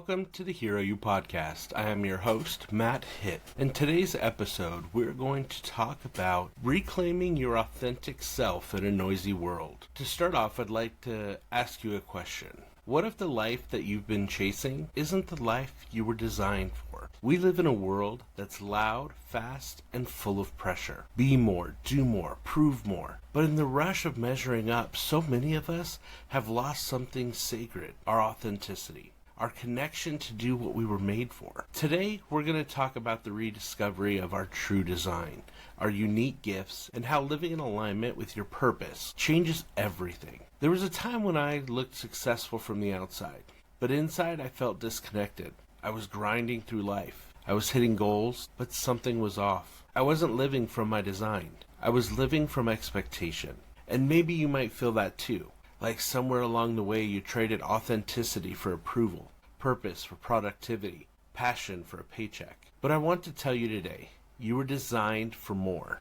Welcome to the Hero You podcast. I am your host, Matt Hitt. In today's episode, we're going to talk about reclaiming your authentic self in a noisy world. To start off, I'd like to ask you a question. What if the life that you've been chasing isn't the life you were designed for? We live in a world that's loud, fast, and full of pressure. Be more, do more, prove more. But in the rush of measuring up, so many of us have lost something sacred, our authenticity, our connection to do what we were made for. Today, we're going to talk about the rediscovery of our true design, our unique gifts, and how living in alignment with your purpose changes everything. There was a time when I looked successful from the outside, but inside I felt disconnected. I was grinding through life. I was hitting goals, but something was off. I wasn't living from my design. I was living from expectation. And maybe you might feel that too. Like somewhere along the way you traded authenticity for approval, purpose for productivity, passion for a paycheck. But I want to tell you today, you were designed for more.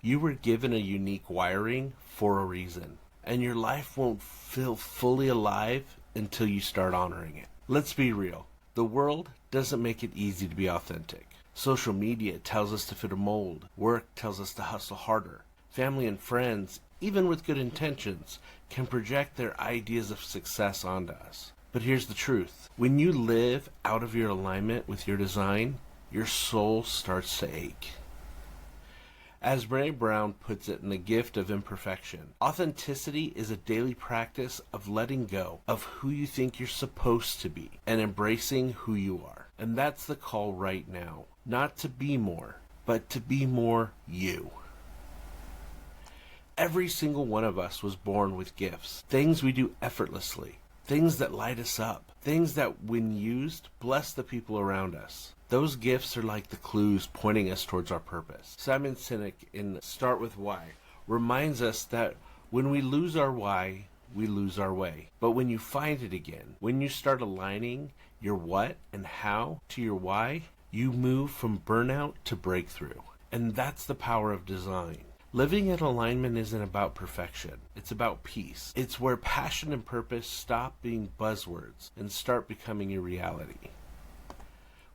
You were given a unique wiring for a reason, and your life won't feel fully alive until you start honoring it. Let's be real. The world doesn't make it easy to be authentic. Social media tells us to fit a mold. Work tells us to hustle harder. Family and friends, even with good intentions, can project their ideas of success onto us. But here's the truth. When you live out of your alignment with your design, your soul starts to ache. As Brené Brown puts it in The Gift of Imperfection, authenticity is a daily practice of letting go of who you think you're supposed to be and embracing who you are. And that's the call right now. Not to be more, but to be more you. Every single one of us was born with gifts, things we do effortlessly, things that light us up, things that, when used, bless the people around us. Those gifts are like the clues pointing us towards our purpose. Simon Sinek in Start With Why reminds us that when we lose our why, we lose our way. But when you find it again, when you start aligning your what and how to your why, you move from burnout to breakthrough. And that's the power of design. Living in alignment isn't about perfection. It's about peace. It's where passion and purpose stop being buzzwords and start becoming a reality.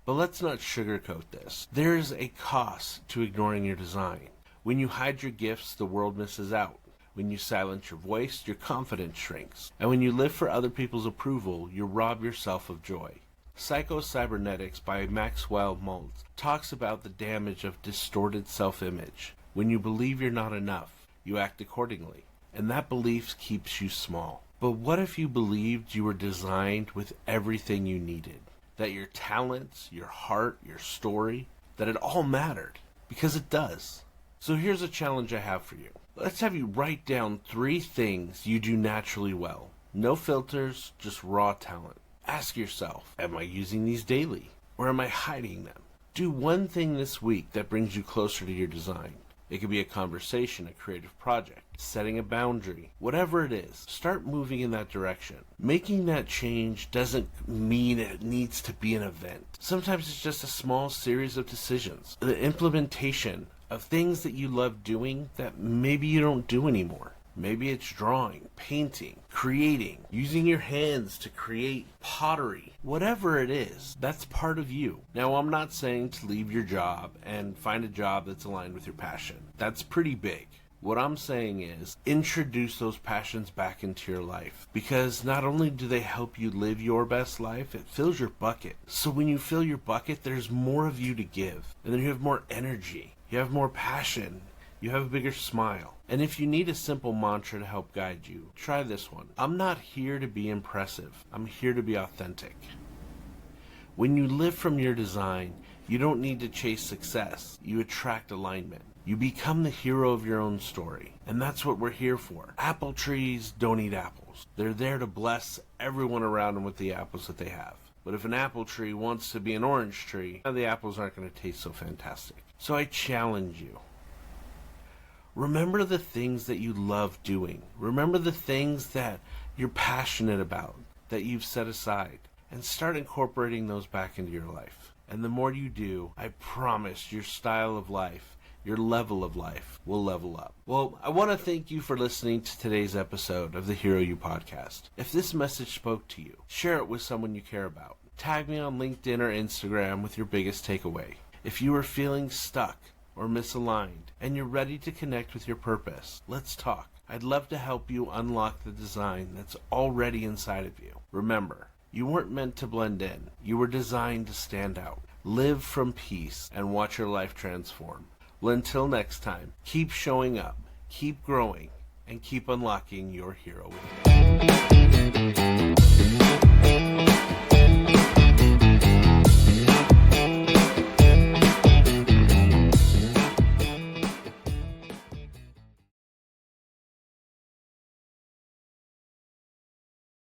But let's not sugarcoat this. There's a cost to ignoring your design. When you hide your gifts, the world misses out. When you silence your voice, your confidence shrinks. And when you live for other people's approval, you rob yourself of joy. Psycho-Cybernetics by Maxwell Maltz talks about the damage of distorted self-image. When you believe you're not enough, you act accordingly, and that belief keeps you small. But what if you believed you were designed with everything you needed? That your talents, your heart, your story, that it all mattered? Because it does. So here's a challenge I have for you. Let's have you write down 3 things you do naturally well. No filters, just raw talent. Ask yourself, am I using these daily? Or am I hiding them? Do one thing this week that brings you closer to your design. It could be a conversation, a creative project, setting a boundary, whatever it is. Start moving in that direction. Making that change doesn't mean it needs to be an event. Sometimes it's just a small series of decisions, the implementation of things that you love doing that maybe you don't do anymore. Maybe it's drawing, painting, creating, using your hands to create pottery. Whatever it is, that's part of you. Now, I'm not saying to leave your job and find a job that's aligned with your passion. That's pretty big. What I'm saying is introduce those passions back into your life, because not only do they help you live your best life, it fills your bucket. So when you fill your bucket, there's more of you to give, and then you have more energy, you have more passion, you have a bigger smile. And if you need a simple mantra to help guide you, try this one. I'm not here to be impressive. I'm here to be authentic. When you live from your design, you don't need to chase success. You attract alignment. You become the hero of your own story. And that's what we're here for. Apple trees don't eat apples. They're there to bless everyone around them with the apples that they have. But if an apple tree wants to be an orange tree, the apples aren't going to taste so fantastic. So I challenge you. Remember the things that you love doing. Remember the things that you're passionate about, that you've set aside, and start incorporating those back into your life. And the more you do, I promise your style of life your level of life will level up. Well, I want to thank you for listening to today's episode of the Hero You podcast. If this message spoke to you, share it with someone you care about. Tag me on LinkedIn or Instagram with your biggest takeaway. If you are feeling stuck or misaligned and you're ready to connect with your purpose, let's talk. I'd love to help you unlock the design that's already inside of you. Remember, you weren't meant to blend in. You were designed to stand out. Live from peace and watch your life transform. Well, until next time, keep showing up, keep growing, and keep unlocking your hero.